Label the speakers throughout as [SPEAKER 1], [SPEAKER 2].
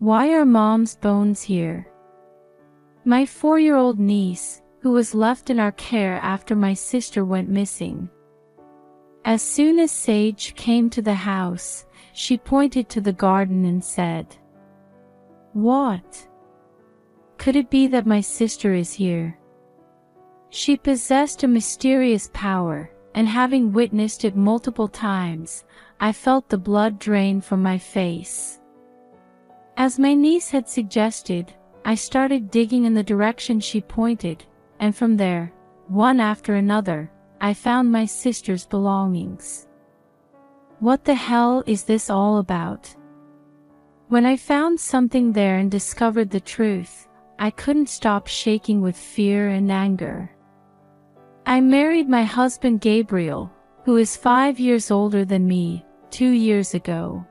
[SPEAKER 1] Why are Mom's bones here? My 4-year-old niece, who was left in our care after my sister went missing. As soon as Sage came to the house, she pointed to the garden and said, "What? Could it be that my sister is here?" She possessed a mysterious power, and having witnessed it multiple times, I felt the blood drain from my face. As my niece had suggested, I started digging in the direction she pointed, and from there, one after another, I found my sister's belongings. What the hell is this all about? When I found something there and discovered the truth, I couldn't stop shaking with fear and anger. I married my husband Gabriel, who is 5 years older than me, 2 years ago.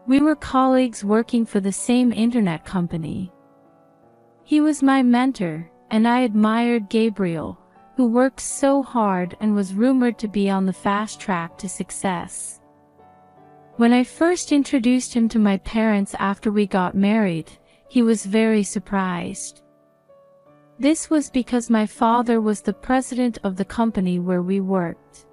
[SPEAKER 1] We were colleagues working for the same internet company. He was my mentor, and I admired Gabriel, who worked so hard and was rumored to be on the fast track to success. When I first introduced him to my parents after we got married, he was very surprised. This was because my father was the president of the company where we worked.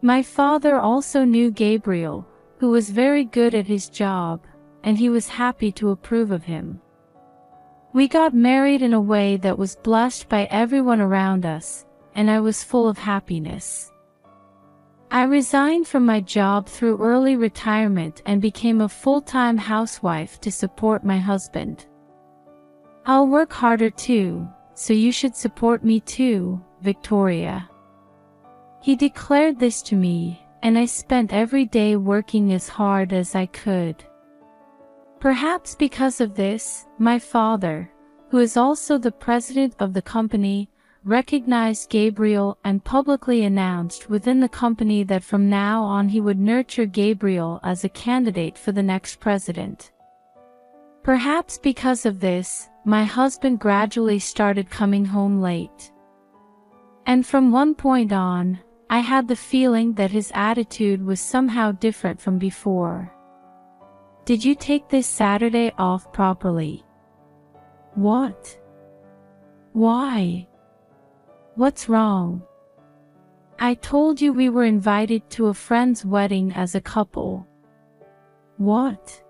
[SPEAKER 1] My father also knew Gabriel, who was very good at his job, and he was happy to approve of him. We got married in a way that was blessed by everyone around us, and I was full of happiness. I resigned from my job through early retirement and became a full-time housewife to support my husband. I'll work harder too, so you should support me too, Victoria. He declared this to me, and I spent every day working as hard as I could. Perhaps because of this, my father, who is also the president of the company, recognized Gabriel and publicly announced within the company that from now on he would nurture Gabriel as a candidate for the next president. Perhaps because of this, my husband gradually started coming home late. And from one point on, I had the feeling that his attitude was somehow different from before. "Did you take this Saturday off properly?" "What? Why? What's wrong?" "I told you we were invited to a friend's wedding as a couple." "What?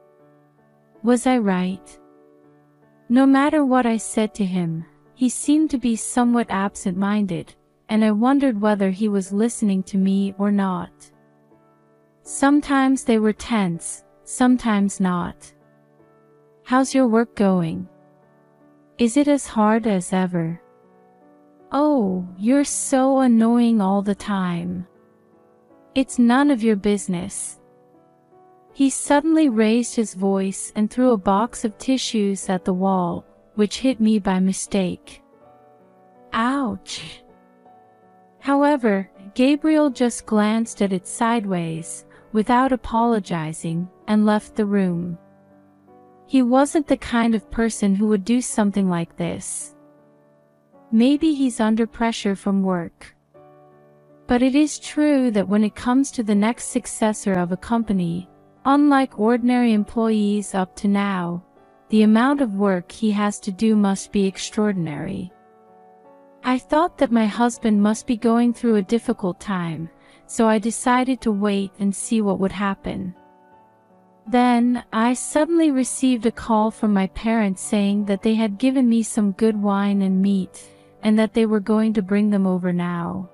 [SPEAKER 1] Was I right?" No matter what I said to him, he seemed to be somewhat absent-minded, and I wondered whether he was listening to me or not. Sometimes they were tense, sometimes not. "How's your work going? Is it as hard as ever?" "Oh, you're so annoying all the time." "It's none of your business." He suddenly raised his voice and threw a box of tissues at the wall, which hit me by mistake. Ouch! However, Gabriel just glanced at it sideways, without apologizing, and left the room. He wasn't the kind of person who would do something like this. Maybe he's under pressure from work. But it is true that when it comes to the next successor of a company, unlike ordinary employees up to now, the amount of work he has to do must be extraordinary. I thought that my husband must be going through a difficult time, so I decided to wait and see what would happen. Then, I suddenly received a call from my parents saying that they had given me some good wine and meat, and that they were going to bring them over now.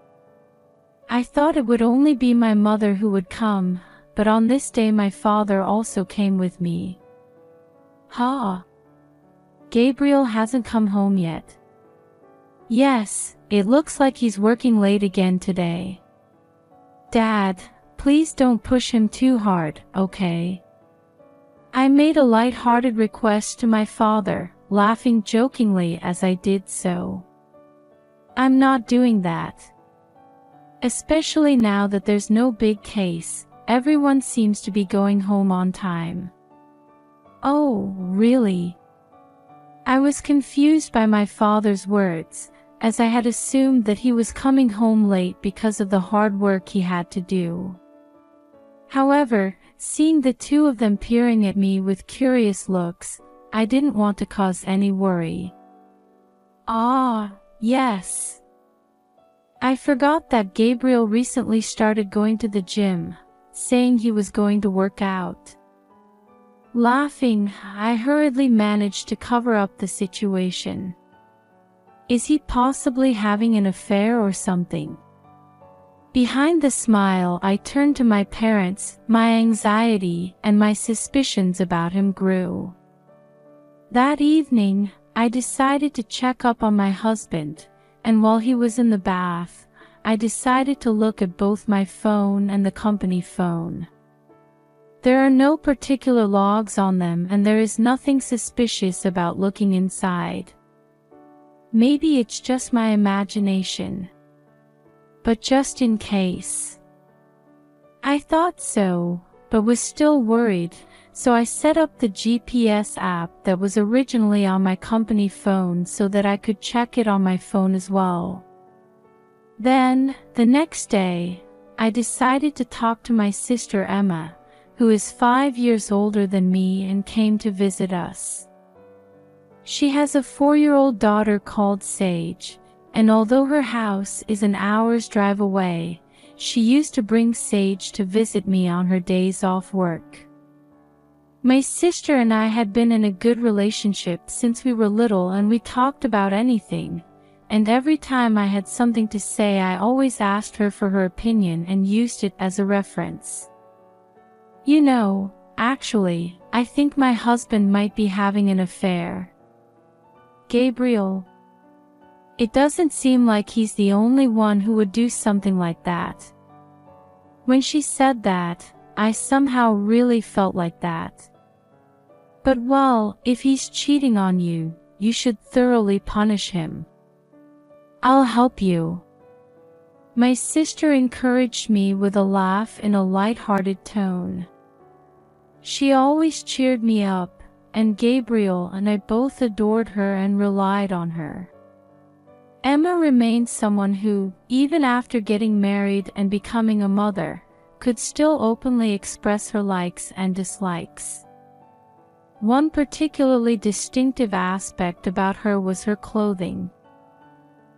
[SPEAKER 1] I thought it would only be my mother who would come, but on this day my father also came with me. Gabriel hasn't come home yet. Yes, it looks like he's working late again today. Dad, please don't push him too hard, okay? I made a light-hearted request to my father, laughing jokingly as I did so. I'm not doing that. Especially now that there's no big case, everyone seems to be going home on time. Oh, really? I was confused by my father's words, as I had assumed that he was coming home late because of the hard work he had to do. However, Seeing the two of them peering at me with curious looks, I didn't want to cause any worry. Ah, yes. I forgot that Gabriel recently started going to the gym, saying he was going to work out. Laughing, I hurriedly managed to cover up the situation. Is he possibly having an affair or something? Behind the smile, I turned to my parents. My anxiety and my suspicions about him grew. That evening, I decided to check up on my husband, and while he was in the bath, I decided to look at both my phone and the company phone. There are no particular logs on them, and there is nothing suspicious about looking inside. Maybe it's just my imagination. But just in case. I thought so, but was still worried, so I set up the GPS app that was originally on my company phone so that I could check it on my phone as well. Then, the next day, I decided to talk to my sister Emma, who is 5 years older than me and came to visit us. She has a 4-year-old daughter called Sage, and although her house is an hour's drive away, she used to bring Sage to visit me on her days off work. My sister and I had been in a good relationship since we were little, and we talked about anything, and every time I had something to say I always asked her for her opinion and used it as a reference. You know, actually, I think my husband might be having an affair. Gabriel. It doesn't seem like he's the only one who would do something like that. When she said that, I somehow really felt like that. But well, if he's cheating on you, you should thoroughly punish him. I'll help you. My sister encouraged me with a laugh in a light-hearted tone. She always cheered me up, and Gabriel and I both adored her and relied on her. Emma remained someone who, even after getting married and becoming a mother, could still openly express her likes and dislikes. One particularly distinctive aspect about her was her clothing.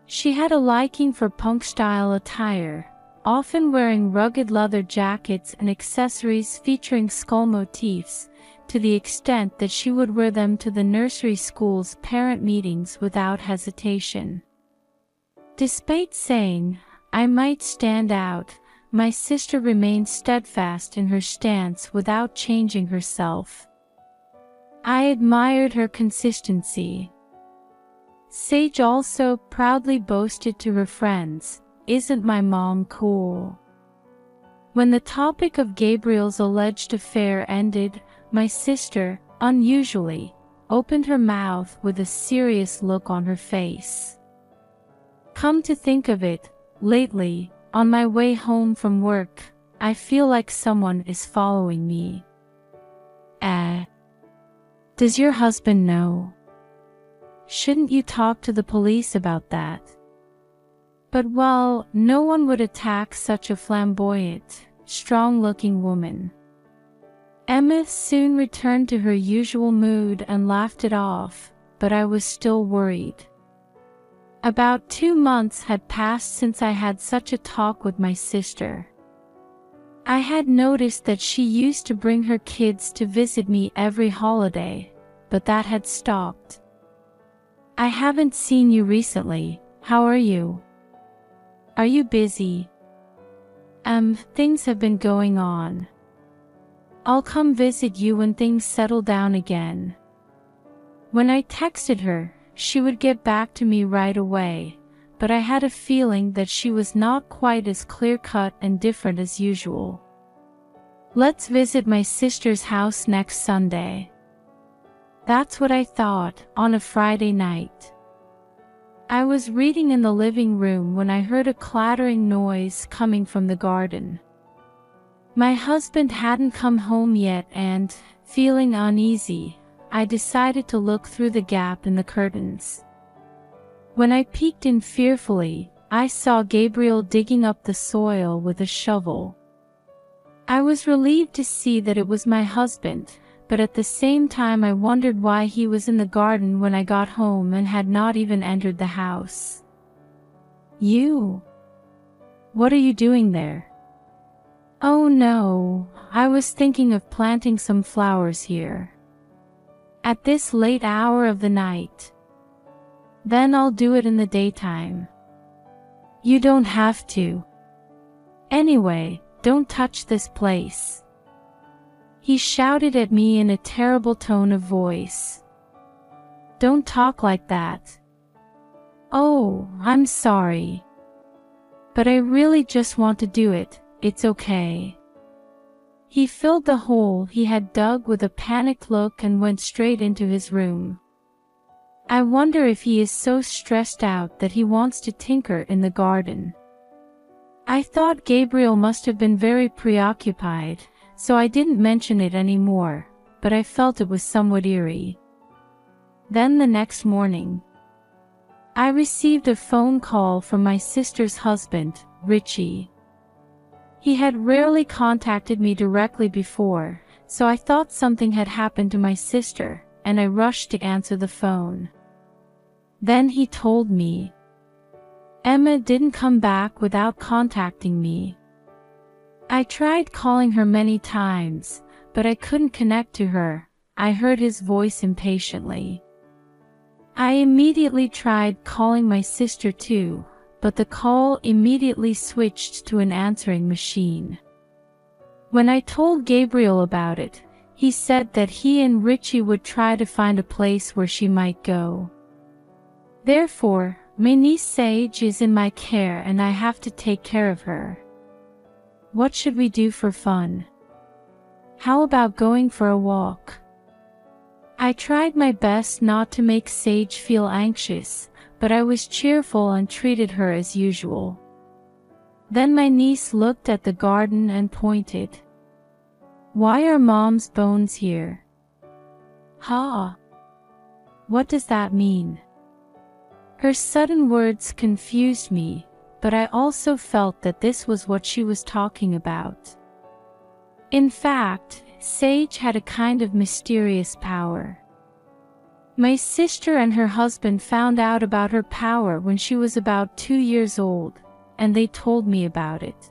[SPEAKER 1] She had a liking for punk-style attire, often wearing rugged leather jackets and accessories featuring skull motifs, to the extent that she would wear them to the nursery school's parent meetings without hesitation. Despite saying, "I might stand out," my sister remained steadfast in her stance without changing herself. I admired her consistency. Sage also proudly boasted to her friends, "Isn't my mom cool?" When the topic of Gabriel's alleged affair ended, my sister, unusually, opened her mouth with a serious look on her face. Come to think of it, lately, on my way home from work, I feel like someone is following me. Does your husband know? Shouldn't you talk to the police about that? But well, no one would attack such a flamboyant, strong-looking woman. Emma soon returned to her usual mood and laughed it off, but I was still worried. About 2 months had passed since I had such a talk with my sister. I had noticed that she used to bring her kids to visit me every holiday, but that had stopped. I haven't seen you recently. How are you? Are you busy? Things have been going on. I'll come visit you when things settle down again. When I texted her, she would get back to me right away, but I had a feeling that she was not quite as clear-cut and different as usual. Let's visit my sister's house next Sunday. That's what I thought, on a Friday night. I was reading in the living room when I heard a clattering noise coming from the garden. My husband hadn't come home yet and, feeling uneasy, I decided to look through the gap in the curtains. When I peeked in fearfully, I saw Gabriel digging up the soil with a shovel. I was relieved to see that it was my husband, but at the same time I wondered why he was in the garden when I got home and had not even entered the house. "You? What are you doing there?" "Oh no, I was thinking of planting some flowers here. At this late hour of the night. Then I'll do it in the daytime." "You don't have to. Anyway, don't touch this place," he shouted at me in a terrible tone of voice. "Don't talk like that." "Oh, I'm sorry. But I really just want to do it, it's okay." He filled the hole he had dug with a panicked look and went straight into his room. I wonder if he is so stressed out that he wants to tinker in the garden. I thought Gabriel must have been very preoccupied, so I didn't mention it anymore, but I felt it was somewhat eerie. Then the next morning, I received a phone call from my sister's husband, Richie. He had rarely contacted me directly before, so I thought something had happened to my sister, and I rushed to answer the phone. Then he told me Emma didn't come back without contacting me. I tried calling her many times, but I couldn't connect to her. I heard his voice impatiently. I immediately tried calling my sister too, but the call immediately switched to an answering machine. When I told Gabriel about it, he said that he and Richie would try to find a place where she might go. Therefore, my niece Sage is in my care and I have to take care of her. What should we do for fun? How about going for a walk? I tried my best not to make Sage feel anxious, but I was cheerful and treated her as usual. Then my niece looked at the garden and pointed. "Why are Mom's bones here?" "Ha! What does that mean?" Her sudden words confused me, but I also felt that this was what she was talking about. In fact, Sage had a kind of mysterious power. My sister and her husband found out about her power when she was about 2 years old, and they told me about it.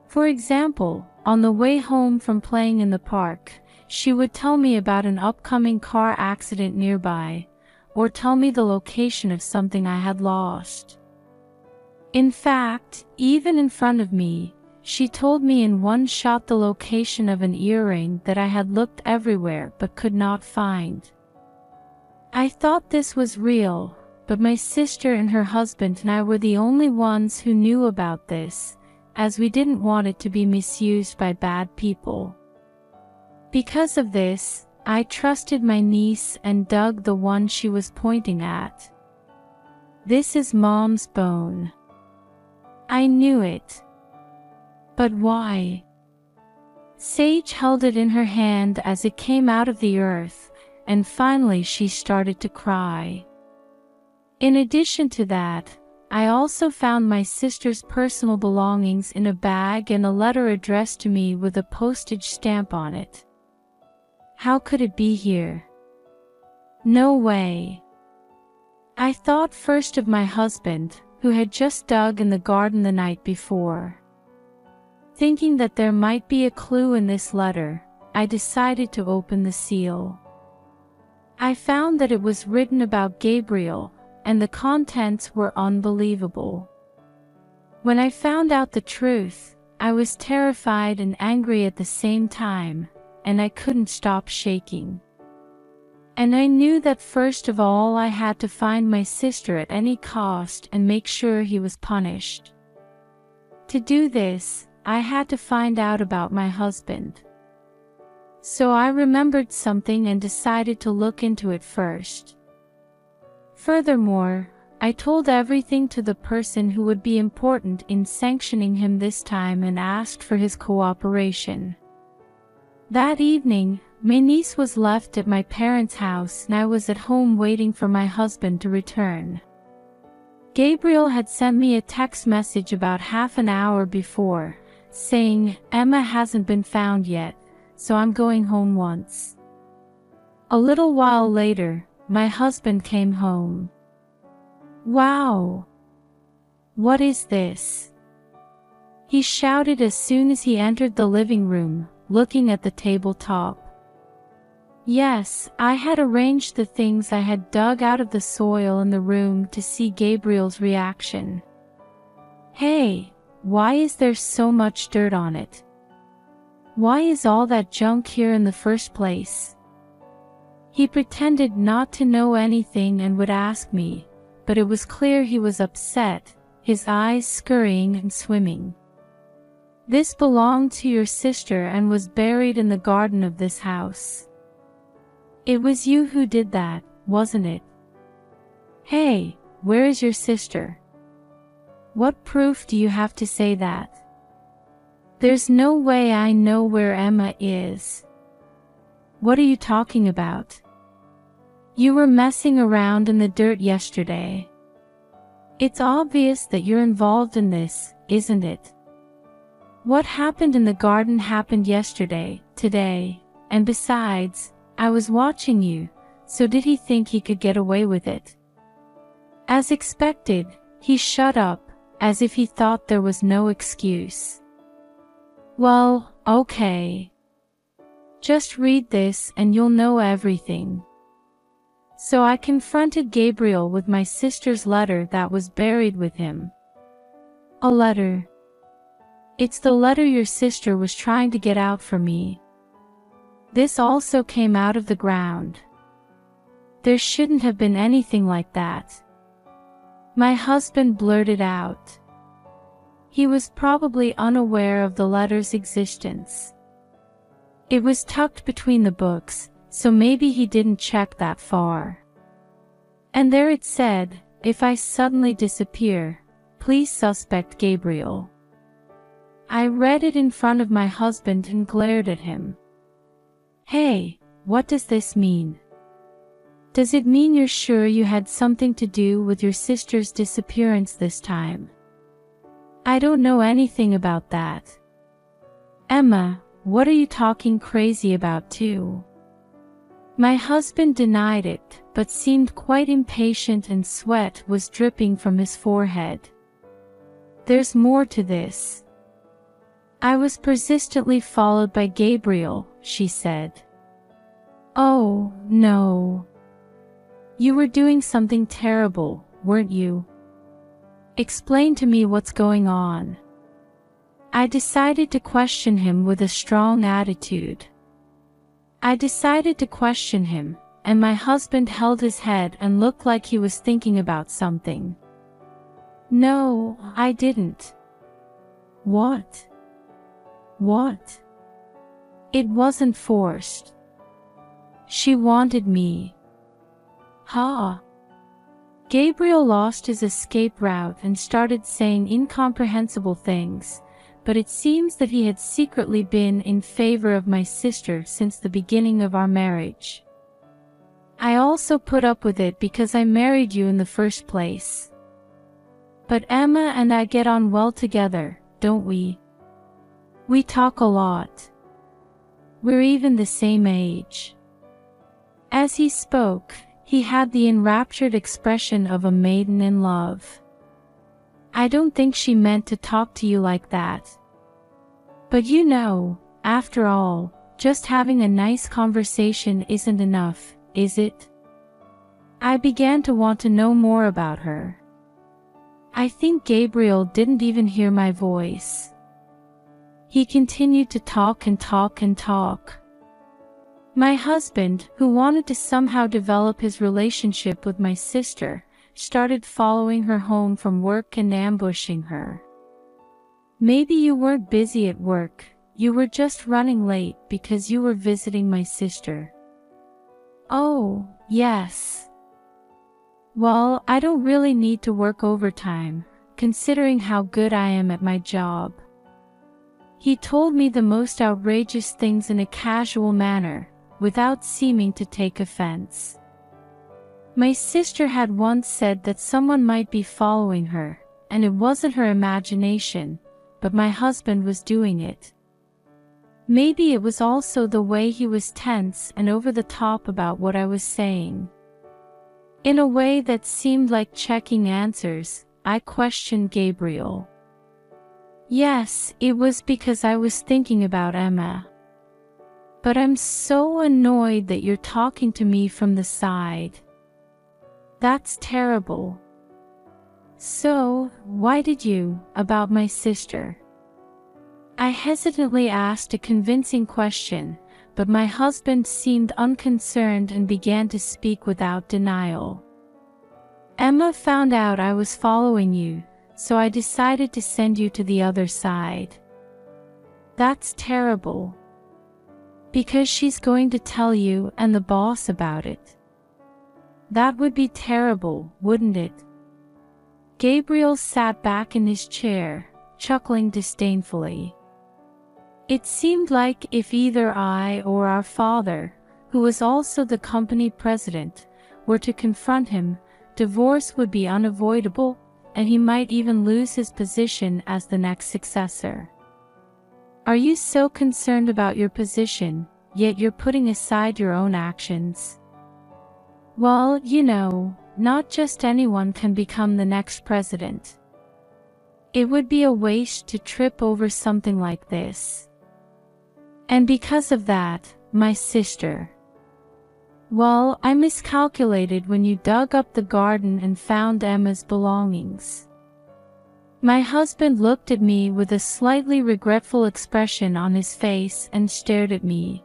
[SPEAKER 1] For example, on the way home from playing in the park, she would tell me about an upcoming car accident nearby, or tell me the location of something I had lost. In fact, even in front of me, she told me in one shot the location of an earring that I had looked everywhere but could not find. I thought this was real, but my sister and her husband and I were the only ones who knew about this, as we didn't want it to be misused by bad people. Because of this, I trusted my niece and dug the one she was pointing at. "This is Mom's bone." I knew it. But why? Sage held it in her hand as it came out of the earth, and finally she started to cry. In addition to that, I also found my sister's personal belongings in a bag and a letter addressed to me with a postage stamp on it. How could it be here? No way. I thought first of my husband, who had just dug in the garden the night before. Thinking that there might be a clue in this letter, I decided to open the seal. I found that it was written about Gabriel, and the contents were unbelievable. When I found out the truth, I was terrified and angry at the same time, and I couldn't stop shaking. And I knew that first of all I had to find my sister at any cost and make sure he was punished. To do this, I had to find out about my husband. So I remembered something and decided to look into it first. Furthermore, I told everything to the person who would be important in sanctioning him this time and asked for his cooperation. That evening, my niece was left at my parents' house and I was at home waiting for my husband to return. Gabriel had sent me a text message about half an hour before, saying, "Emma hasn't been found yet, so I'm going home once." A little while later, my husband came home. "Wow! What is this?" he shouted as soon as he entered the living room, looking at the tabletop. Yes, I had arranged the things I had dug out of the soil in the room to see Gabriel's reaction. "Hey, why is there so much dirt on it? Why is all that junk here in the first place?" He pretended not to know anything and would ask me, but it was clear he was upset, his eyes scurrying and swimming. "This belonged to your sister and was buried in the garden of this house. It was you who did that, wasn't it? Hey, where is your sister? What proof do you have to say that? There's no way I know where Emma is. What are you talking about? You were messing around in the dirt yesterday. It's obvious that you're involved in this, isn't it? What happened in the garden happened yesterday, today, and besides, I was watching you, so did he think he could get away with it?" As expected, he shut up, as if he thought there was no excuse. "Well, okay. Just read this and you'll know everything." So I confronted Gabriel with my sister's letter that was buried with him. "A letter? It's the letter your sister was trying to get out for me. This also came out of the ground. There shouldn't have been anything like that." My husband blurted out. He was probably unaware of the letter's existence. It was tucked between the books, so maybe he didn't check that far. And there it said, "If I suddenly disappear, please suspect Gabriel." I read it in front of my husband and glared at him. "Hey, what does this mean? Does it mean you're sure you had something to do with your sister's disappearance this time?" "I don't know anything about that." "Emma, what are you talking crazy about too?" My husband denied it, but seemed quite impatient and sweat was dripping from his forehead. "There's more to this." I was persistently followed by Gabriel, she said. "Oh, no. You were doing something terrible, weren't you? Explain to me what's going on." I decided to question him with a strong attitude. And my husband held his head and looked like he was thinking about something. "No, I didn't." "What? What?" "It wasn't forced. She wanted me." "Huh?" Gabriel lost his escape route and started saying incomprehensible things, but it seems that he had secretly been in favor of my sister since the beginning of our marriage. "I also put up with it because I married you in the first place. But Emma and I get on well together, don't we? We talk a lot. We're even the same age." As he spoke, he had the enraptured expression of a maiden in love. "I don't think she meant to talk to you like that. But you know, after all, just having a nice conversation isn't enough, is it?" I began to want to know more about her. I think Gabriel didn't even hear my voice. He continued to talk and talk and talk. My husband, who wanted to somehow develop his relationship with my sister, started following her home from work and ambushing her. "Maybe you weren't busy at work, you were just running late because you were visiting my sister." "Oh, yes. Well, I don't really need to work overtime, considering how good I am at my job." He told me the most outrageous things in a casual manner, without seeming to take offense. My sister had once said that someone might be following her, and it wasn't her imagination, but my husband was doing it. Maybe it was also the way he was tense and over the top about what I was saying. In a way that seemed like checking answers, I questioned Gabriel. Yes, it was because I was thinking about Emma. But I'm so annoyed that you're talking to me from the side. That's terrible. So, why did you, about my sister? I hesitantly asked a convincing question, but my husband seemed unconcerned and began to speak without denial. Emma found out I was following you, so I decided to send you to the other side. That's terrible. Because she's going to tell you and the boss about it. That would be terrible, wouldn't it? Gabriel sat back in his chair, chuckling disdainfully. It seemed like if either I or our father, who was also the company president, were to confront him, divorce would be unavoidable, and he might even lose his position as the next successor. Are you so concerned about your position, yet you're putting aside your own actions? Well, you know, not just anyone can become the next president. It would be a waste to trip over something like this. And because of that, my sister. Well, I miscalculated when you dug up the garden and found Emma's belongings. My husband looked at me with a slightly regretful expression on his face and stared at me.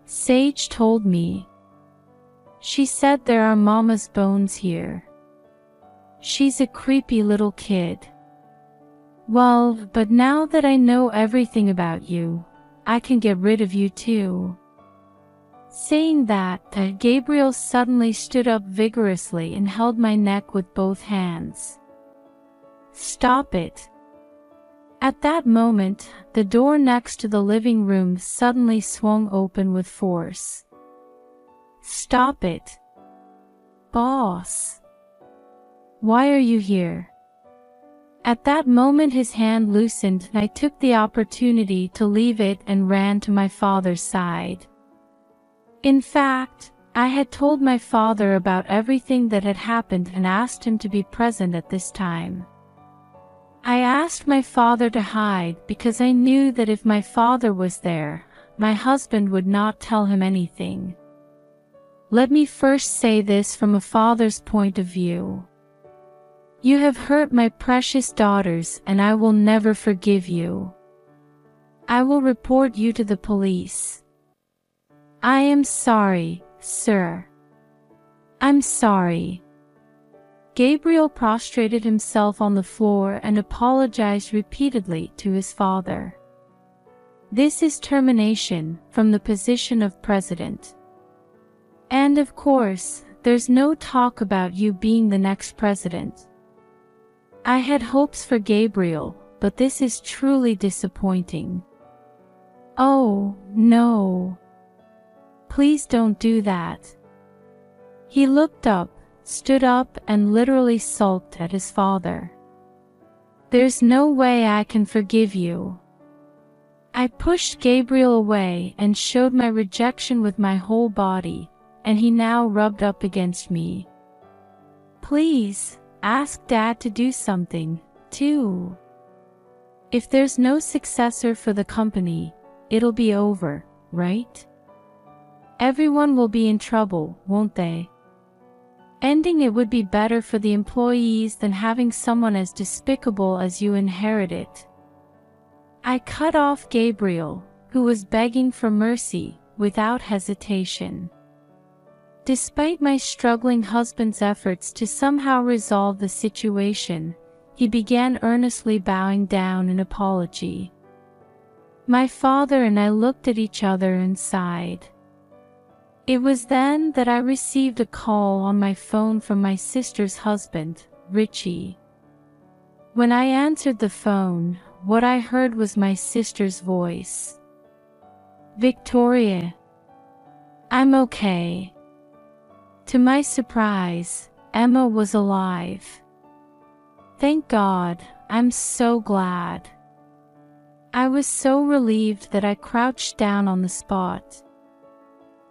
[SPEAKER 1] Sage told me. She said there are Mama's bones here. She's a creepy little kid. Well, but now that I know everything about you, I can get rid of you too. Saying that, Gabriel suddenly stood up vigorously and held my neck with both hands. Stop it. At that moment, the door next to the living room suddenly swung open with force. Stop it. Boss. Why are you here? At that moment his hand loosened and I took the opportunity to leave it and ran to my father's side. In fact, I had told my father about everything that had happened and asked him to be present at this time. I asked my father to hide because I knew that if my father was there, my husband would not tell him anything. Let me first say this from a father's point of view. You have hurt my precious daughters and I will never forgive you. I will report you to the police. I am sorry, sir. I'm sorry. Gabriel prostrated himself on the floor and apologized repeatedly to his father. This is termination from the position of president. And of course, there's no talk about you being the next president. I had hopes for Gabriel, but this is truly disappointing. Oh, no. Please don't do that. He looked up, stood up, and literally sulked at his father. There's no way I can forgive you. I pushed Gabriel away and showed my rejection with my whole body, and he now rubbed up against me. Please, ask Dad to do something, too. If there's no successor for the company, it'll be over, right? Everyone will be in trouble, won't they? Ending it would be better for the employees than having someone as despicable as you inherit it. I cut off Gabriel, who was begging for mercy, without hesitation. Despite my struggling husband's efforts to somehow resolve the situation, he began earnestly bowing down in apology. My father and I looked at each other and sighed. It was then that I received a call on my phone from my sister's husband, Richie. When I answered the phone, what I heard was my sister's voice. Victoria. I'm okay. To my surprise, Emma was alive. Thank God, I'm so glad. I was so relieved that I crouched down on the spot.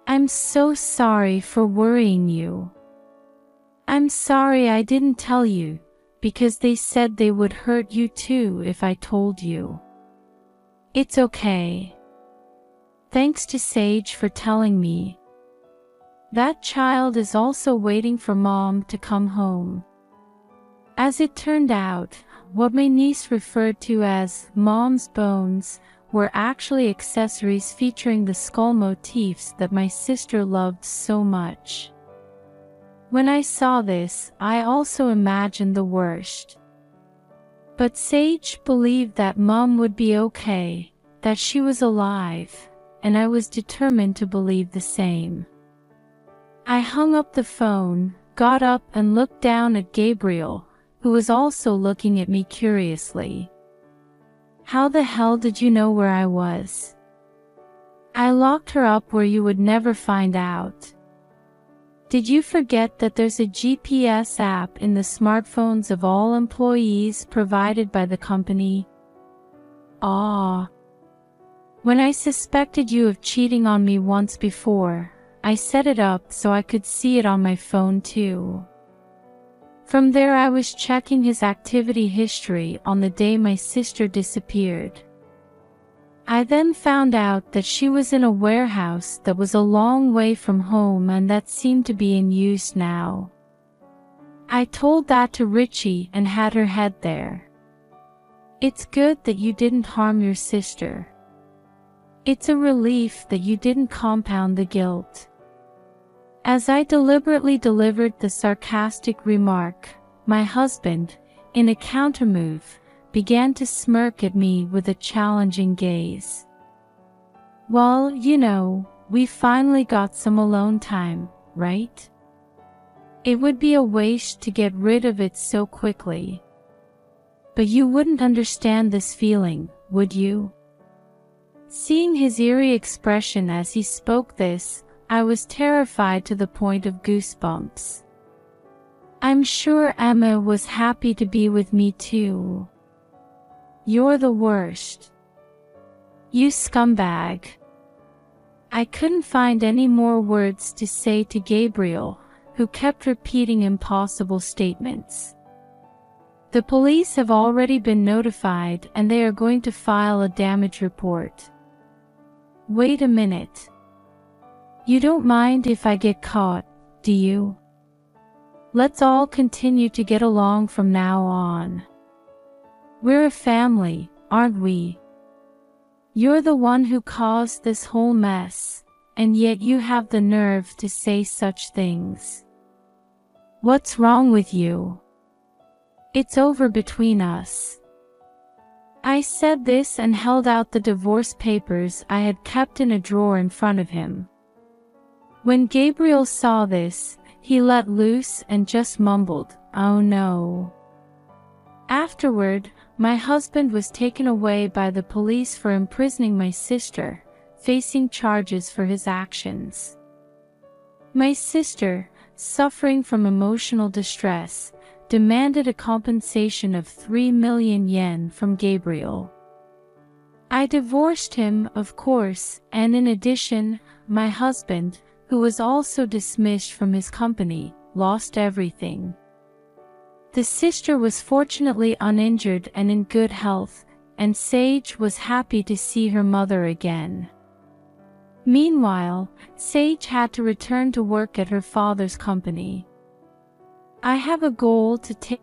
[SPEAKER 1] I'm so sorry for worrying you. I'm sorry I didn't tell you, because they said they would hurt you too if I told you. It's okay. Thanks to Sage for telling me. That child is also waiting for Mom to come home. As it turned out, what my niece referred to as Mom's bones were actually accessories featuring the skull motifs that my sister loved so much. When I saw this, I also imagined the worst. But Sage believed that Mom would be okay, that she was alive, and I was determined to believe the same. I hung up the phone, got up and looked down at Gabriel, who was also looking at me curiously. How the hell did you know where I was? I locked her up where you would never find out. Did you forget that there's a GPS app in the smartphones of all employees provided by the company? Ah. When I suspected you of cheating on me once before, I set it up so I could see it on my phone too. From there I was checking his activity history on the day my sister disappeared. I then found out that she was in a warehouse that was a long way from home and that seemed to be in use now. I told that to Richie and had her head there. It's good that you didn't harm your sister. It's a relief that you didn't compound the guilt. As I deliberately delivered the sarcastic remark, my husband, in a countermove, began to smirk at me with a challenging gaze. Well, you know, we finally got some alone time, right? It would be a waste to get rid of it so quickly. But you wouldn't understand this feeling, would you? Seeing his eerie expression as he spoke this, I was terrified to the point of goosebumps. I'm sure Emma was happy to be with me too. You're the worst. You scumbag. I couldn't find any more words to say to Gabriel, who kept repeating impossible statements. The police have already been notified and they are going to file a damage report. Wait a minute. You don't mind if I get caught, do you? Let's all continue to get along from now on. We're a family, aren't we? You're the one who caused this whole mess, and yet you have the nerve to say such things. What's wrong with you? It's over between us. I said this and held out the divorce papers I had kept in a drawer in front of him. When Gabriel saw this, he let loose and just mumbled, "Oh no." Afterward, my husband was taken away by the police for imprisoning my sister, facing charges for his actions. My sister, suffering from emotional distress, demanded a compensation of 3 million yen from Gabriel. I divorced him, of course, and in addition, my husband, who was also dismissed from his company, lost everything. The sister was fortunately uninjured and in good health, and Sage was happy to see her mother again. Meanwhile, Sage had to return to work at her father's company. I have a goal to take